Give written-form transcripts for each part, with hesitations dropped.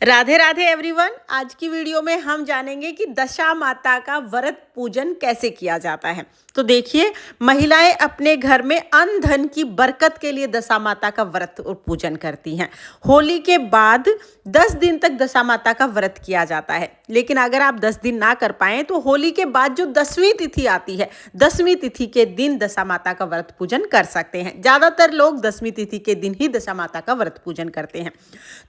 Radhe Radhe everyone. आज की video में हम जानेंगे कि दशा माता का व्रत पूजन कैसे किया जाता है। तो देखिए, महिलाएं अपने घर में अन्न धन की बरकत के लिए दशा माता का व्रत और पूजन करती हैं। होली के बाद 10 दिन तक दशा माता का व्रत किया जाता है, लेकिन अगर आप 10 दिन ना कर पाएं तो होली के बाद जो 10वीं तिथि आती है, 10वीं तिथि के दिन दशा माता का व्रत पूजन कर सकते हैं। ज़्यादातर लोग 10वीं तिथि के दिन ही दशा माता का व्रत पूजन करते हैं।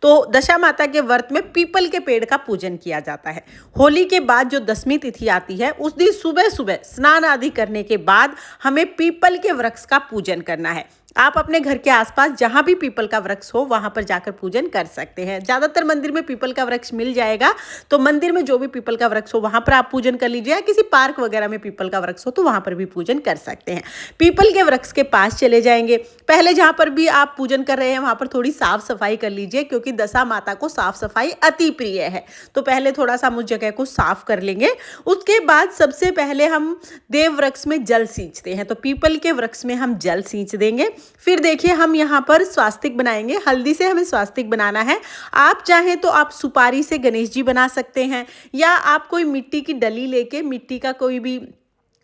तो दशा माता के व्रत में पीपल के पेड़ का पूजन किया जाता है। होली के बाद जो 10वीं तिथि आती है, उस दिन सुबह सुबह स्नान आदि करने के बाद हमें पीपल के वृक्ष का पूजन करना है। आप अपने घर के आसपास जहां भी पीपल का वृक्ष हो वहां पर जाकर पूजन कर सकते हैं। ज़्यादातर मंदिर में पीपल का वृक्ष मिल जाएगा, तो मंदिर में जो भी पीपल का वृक्ष हो वहां पर आप पूजन कर लीजिए। किसी पार्क वगैरह में पीपल का वृक्ष हो तो वहां पर भी पूजन कर सकते हैं। पीपल के वृक्ष के पास चले जाएंगे। पहले जहां पर भी आप पूजन कर रहे हैं वहां पर थोड़ी साफ सफाई कर लीजिए, क्योंकि दशा माता को साफ सफाई अति प्रिय है। तो पहले थोड़ा सा उस जगह को साफ कर लेंगे। उसके बाद सबसे पहले हम देव वृक्ष में जल सींचते हैं, तो पीपल के वृक्ष में हम जल सींच देंगे। फिर देखिए, हम यहाँ पर स्वास्तिक बनाएंगे। हल्दी से हमें स्वास्तिक बनाना है। आप चाहें तो आप सुपारी से गणेश जी बना सकते हैं, या आप कोई मिट्टी की डली लेके, मिट्टी का कोई भी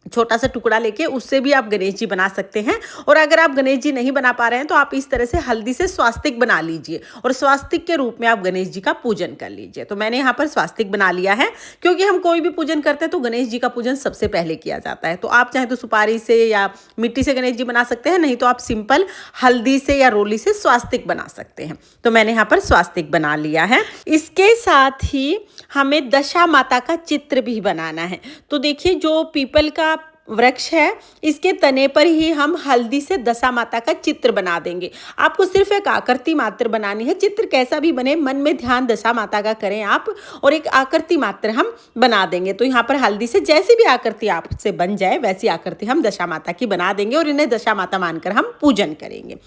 छोटा सा टुकड़ा लेके उससे भी आप गणेश जी बना सकते हैं। और अगर आप गणेश जी नहीं बना पा रहे हैं तो आप इस तरह से हल्दी से स्वास्तिक बना लीजिए और स्वास्तिक के रूप में आप गणेश जी का पूजन कर लीजिए। तो मैंने यहाँ पर स्वास्तिक बना लिया है, क्योंकि हम कोई भी पूजन करते हैं तो गणेश जी का पूजन सबसे पहले किया जाता है। तो आप चाहें तो सुपारी से या मिट्टी से गणेश जी बना सकते हैं, नहीं तो आप सिंपल हल्दी से या रोली से स्वास्तिक बना सकते हैं। तो मैंने यहाँ पर स्वास्तिक बना लिया है। इसके साथ ही हमें दशा माता का चित्र भी बनाना है। तो देखिए, जो पीपल का वृक्ष है, इसके तने पर ही हम हल्दी से दशा माता का चित्र बना देंगे। आपको सिर्फ एक आकृति मात्र बनानी है। चित्र कैसा भी बने, मन में ध्यान दशा माता का करें आप, और एक आकृति मात्र हम बना देंगे। तो यहाँ पर हल्दी से जैसी भी आकृति आपसे बन जाए वैसी आकृति हम दशा माता की बना देंगे और इन्हें दशा माता मानकर हम पूजन करेंगे।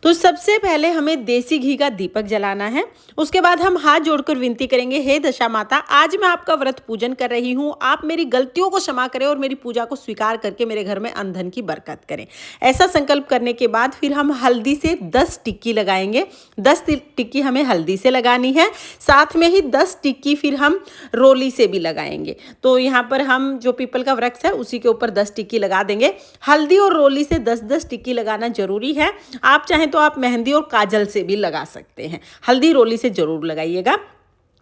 तो सबसे पहले हमें देसी घी का दीपक जलाना है। उसके बाद हम हाथ जोड़कर विनती करेंगे, हे दशा माता, आज मैं आपका व्रत पूजन कर रही हूँ। आप मेरी गलतियों को क्षमा करें और मेरी पूजा को स्वीकार करके मेरे घर में अन्न धन की बरकत करें। ऐसा संकल्प करने के बाद फिर हम हल्दी से 10 टिक्की लगाएंगे। 10 टिक्की हमें हल्दी से लगानी है, साथ में ही 10 टिक्की फिर हम रोली से भी लगाएंगे। तो यहाँ पर हम जो पीपल का वृक्ष है उसी के ऊपर 10 टिक्की लगा देंगे। हल्दी और रोली से 10-10 टिक्की लगाना जरूरी है। आप चाहें तो आप मेहंदी और काजल से भी लगा सकते हैं। हल्दी रोली से जरूर लगाइएगा।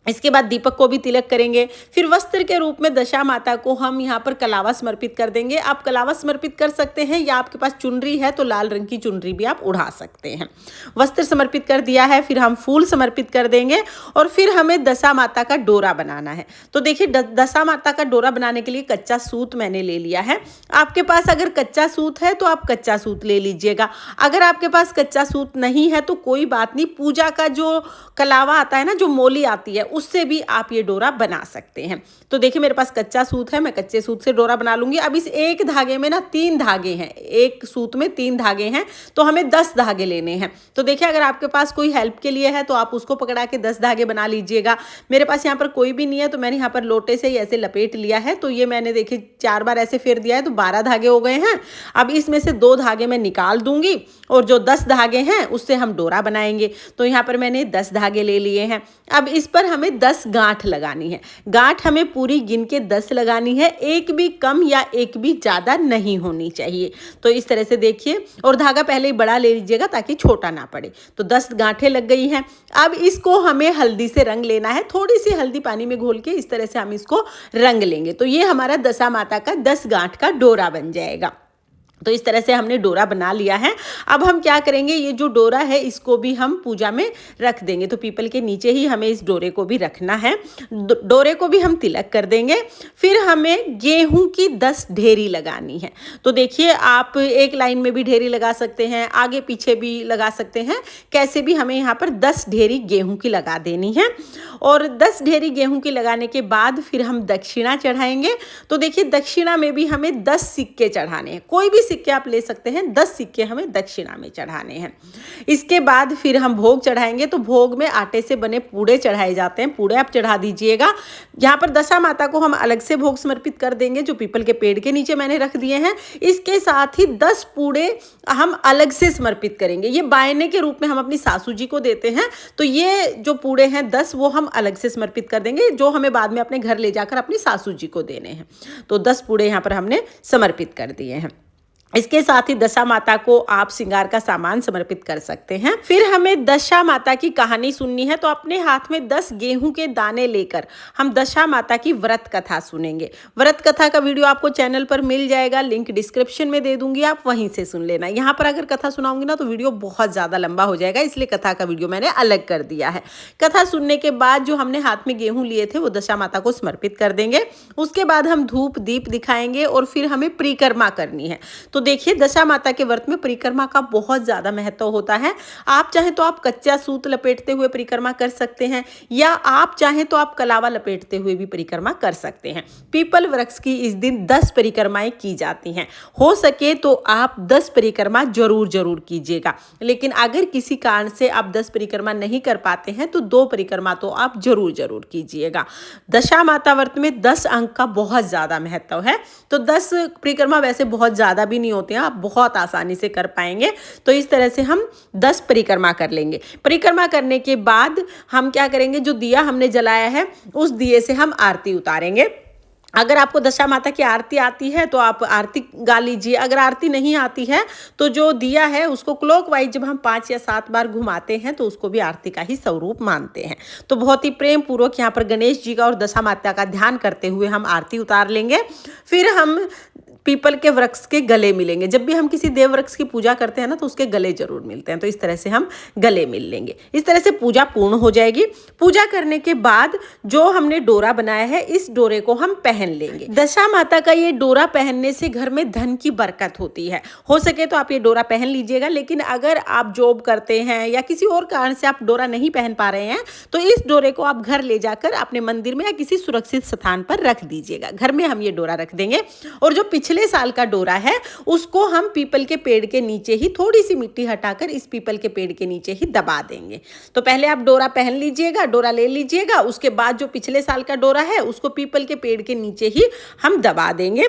इसके बाद दीपक को भी तिलक करेंगे। फिर वस्त्र के रूप में दशा माता को हम यहाँ पर कलावा समर्पित कर देंगे। आप कलावा समर्पित कर सकते हैं, या आपके पास चुनरी है तो लाल रंग की चुनरी भी आप उड़ा सकते हैं। वस्त्र समर्पित कर दिया है, फिर हम फूल समर्पित कर देंगे और फिर हमें दशा माता का डोरा बनाना है। तो देखिए, दशा माता का डोरा बनाने के लिए कच्चा सूत मैंने ले लिया है। आपके पास अगर कच्चा सूत है तो आप कच्चा सूत ले लीजिएगा। अगर आपके पास कच्चा सूत नहीं है तो कोई बात नहीं, पूजा का जो कलावा आता है ना, जो मोली आती है, उससे भी आप ये डोरा बना सकते हैं। तो देखिए, मेरे पास कच्चा सूत है, मैं कच्चे सूत से डोरा बना लूंगी। अब इस एक धागे में ना 3 धागे हैं, एक सूत में 3 धागे हैं, तो हमें 10 धागे लेने हैं। तो देखिए, अगर आपके पास कोई हेल्प के लिए है तो आप उसको पकड़ा के 10 धागे बना लीजिएगा। मेरे पास यहाँ पर कोई भी नहीं है, तो मैंने यहाँ पर लोटे से ही ऐसे लपेट लिया है। तो ये मैंने देखिए 4 बार ऐसे फेर दिया है, तो 12 धागे हो गए हैं। अब इसमें से 2 धागे मैं निकाल दूंगी और जो 10 धागे हैं उससे हम डोरा बनाएंगे। तो यहाँ पर मैंने 10 धागे ले लिए हैं। अब इस पर हमें 10 गांठ लगानी है। गांठ हमें पूरी गिन के 10 लगानी है, एक भी कम या एक भी ज़्यादा नहीं होनी चाहिए। तो इस तरह से देखिए, और धागा पहले ही बड़ा ले लीजिएगा ताकि छोटा ना पड़े। तो 10 गांठें लग गई हैं। अब इसको हमें हल्दी से रंग लेना है। थोड़ी सी हल्दी पानी में घोल के इस तरह से हम इसको रंग लेंगे। तो ये हमारा दशा माता का 10 गांठ का डोरा बन जाएगा। तो इस तरह से हमने डोरा बना लिया है। अब हम क्या करेंगे, ये जो डोरा है इसको भी हम पूजा में रख देंगे। तो पीपल के नीचे ही हमें इस डोरे को भी रखना है। डोरे को भी हम तिलक कर देंगे। फिर हमें गेहूं की 10 ढेरी लगानी है। तो देखिए, आप एक लाइन में भी ढेरी लगा सकते हैं, आगे पीछे भी लगा सकते हैं, कैसे भी हमें यहाँ पर 10 ढेरी गेहूं की लगा देनी है। और 10 ढेरी गेहूं की लगाने के बाद फिर हम दक्षिणा चढ़ाएंगे। तो देखिए, दक्षिणा में भी हमें 10 सिक्के चढ़ाने हैं। कोई भी सिक्के आप ले सकते हैं, 10 सिक्के हमें दक्षिणा में चढ़ाने हैं। इसके बाद फिर हम भोग चढ़ाएंगे। तो भोग में आटे से बने पूड़े चढ़ाए जाते हैं, पूड़े आप चढ़ा दीजिएगा। यहाँ पर दशा माता को हम अलग से भोग समर्पित कर देंगे, जो पीपल के पेड़ के नीचे मैंने रख दिए हैं। इसके साथ ही 10 पूड़े हम अलग से समर्पित करेंगे। ये बायने के रूप में हम अपनी सासू जी को देते हैं। तो ये जो पूड़े हैं 10, वो हम अलग से समर्पित कर देंगे, जो हमें बाद में अपने घर ले जाकर अपनी सासू जी को देने हैं। तो 10 पूड़े यहाँ पर हमने समर्पित कर दिए हैं। इसके साथ ही दशा माता को आप श्रृंगार का सामान समर्पित कर सकते हैं। फिर हमें दशा माता की कहानी सुननी है, तो अपने हाथ में 10 गेहूं के दाने लेकर हम दशा माता की व्रत कथा सुनेंगे। व्रत कथा का वीडियो आपको चैनल पर मिल जाएगा, लिंक डिस्क्रिप्शन में दे दूंगी, आप वहीं से सुन लेना। यहाँ पर अगर कथा सुनाऊंगी ना तो वीडियो बहुत ज़्यादा लंबा हो जाएगा, इसलिए कथा का वीडियो मैंने अलग कर दिया है। कथा सुनने के बाद जो हमने हाथ में गेहूँ लिए थे वो दशा माता को समर्पित कर देंगे। उसके बाद हम धूप दीप दिखाएंगे और फिर हमें परिक्रमा करनी है। तो देखिए, दशा माता के व्रत में परिक्रमा का बहुत ज्यादा महत्व होता है। आप चाहे तो आप कच्चा सूत लपेटते हुए परिक्रमा कर सकते हैं, या आप चाहे तो आप कलावा लपेटते हुए भी परिक्रमा कर सकते हैं। पीपल वृक्ष की इस दिन 10 परिक्रमाएं की जाती हैं। हो सके तो आप 10 परिक्रमा जरूर कीजिएगा, लेकिन अगर किसी कारण से आप 10 परिक्रमा नहीं कर पाते हैं तो 2 परिक्रमा तो आप जरूर कीजिएगा। दशा माता व्रत में 10 अंक का बहुत ज्यादा महत्व है। तो 10 परिक्रमा वैसे बहुत ज्यादा भी नहीं होते हैं, आप बहुत आसानी से कर पाएंगे। तो इस तरह से हम 10 परिक्रमा कर लेंगे। परिक्रमा करने के बाद हम क्या करेंगे, जो दिया हमने जलाया है उस दिए से हम आरती उतारेंगे। अगर आपको दशा माता की आरती आती है तो आप आरती गा लीजिए, अगर आरती नहीं आती है तो जो दिया है उसको क्लॉकवाइज जब हम 5 या 7 बार घुमाते हैं तो उसको भी आरती का ही स्वरूप मानते हैं। तो बहुत ही प्रेम पूर्वक यहाँ पर गणेश जी का और दशा माता का ध्यान करते हुए हम आरती उतार लेंगे। फिर हम पीपल के वृक्ष के गले मिलेंगे। जब भी हम किसी देव वृक्ष की पूजा करते हैं ना तो उसके गले जरूर मिलते हैं, तो इस तरह से हम गले मिल लेंगे। इस तरह से पूजा पूर्ण हो जाएगी। पूजा करने के बाद जो हमने डोरा बनाया है इस डोरे को हम पहन लेंगे। दशा माता का ये डोरा पहनने से घर में धन की बरकत होती है। हो सके तो आप ये डोरा पहन लीजिएगा, लेकिन अगर आप जॉब करते हैं या किसी और कारण से आप डोरा नहीं पहन पा रहे हैं तो इस डोरे को आप घर ले जाकर अपने मंदिर में या किसी सुरक्षित स्थान पर रख दीजिएगा। घर में हम ये डोरा रख देंगे और जो पिछले साल का डोरा है उसको हम पीपल के पेड़ के नीचे ही थोड़ी सी मिट्टी हटाकर इस पीपल के पेड़ के नीचे ही दबा देंगे। तो पहले आप डोरा पहन लीजिएगा, डोरा ले लीजिएगा, उसके बाद जो पिछले साल का डोरा है उसको पीपल के पेड़ के नीचे ही हम दबा देंगे।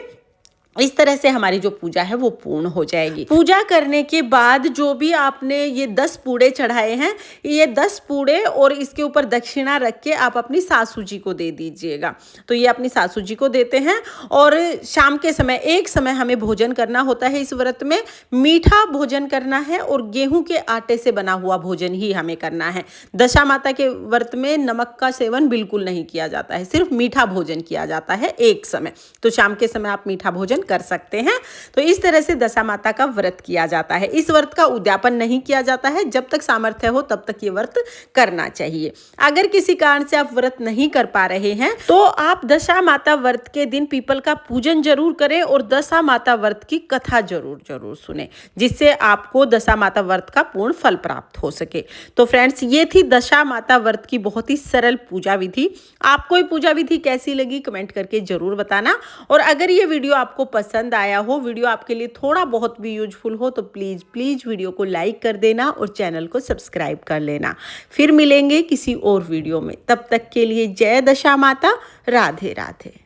इस तरह से हमारी जो पूजा है वो पूर्ण हो जाएगी। पूजा करने के बाद जो भी आपने ये 10 पूड़े चढ़ाए हैं, ये 10 पूड़े और इसके ऊपर दक्षिणा रख के आप अपनी सासू जी को दे दीजिएगा। तो ये अपनी सासू जी को देते हैं। और शाम के समय एक समय हमें भोजन करना होता है। इस व्रत में मीठा भोजन करना है और गेहूं के आटे से बना हुआ भोजन ही हमें करना है। दशा माता के व्रत में नमक का सेवन बिल्कुल नहीं किया जाता है, सिर्फ मीठा भोजन किया जाता है एक समय। तो शाम के समय आप मीठा भोजन कर सकते हैं। तो इस तरह से दशा माता का व्रत किया जाता है। इस व्रत का उद्यापन नहीं किया जाता है, जब तक सामर्थ्य हो तब तक ये व्रत करना चाहिए। अगर किसी कारण से आप व्रत नहीं कर पा रहे हैं तो आप दशा माता व्रत के दिन पीपल का पूजन जरूर करें और दशा माता व्रत की कथा जरूर सुने, जिससे आपको दशा माता व्रत का पूर्ण फल प्राप्त हो सके। तो फ्रेंड्स, ये थी दशा माता व्रत की बहुत ही सरल पूजा विधि। आपको ये पूजा विधि कैसी लगी कमेंट करके जरूर बताना। और अगर ये वीडियो आपको पसंद आया हो, वीडियो आपके लिए थोड़ा बहुत भी यूजफुल हो, तो प्लीज वीडियो को लाइक कर देना और चैनल को सब्सक्राइब कर लेना। फिर मिलेंगे किसी और वीडियो में, तब तक के लिए जय दशा माता, राधे राधे।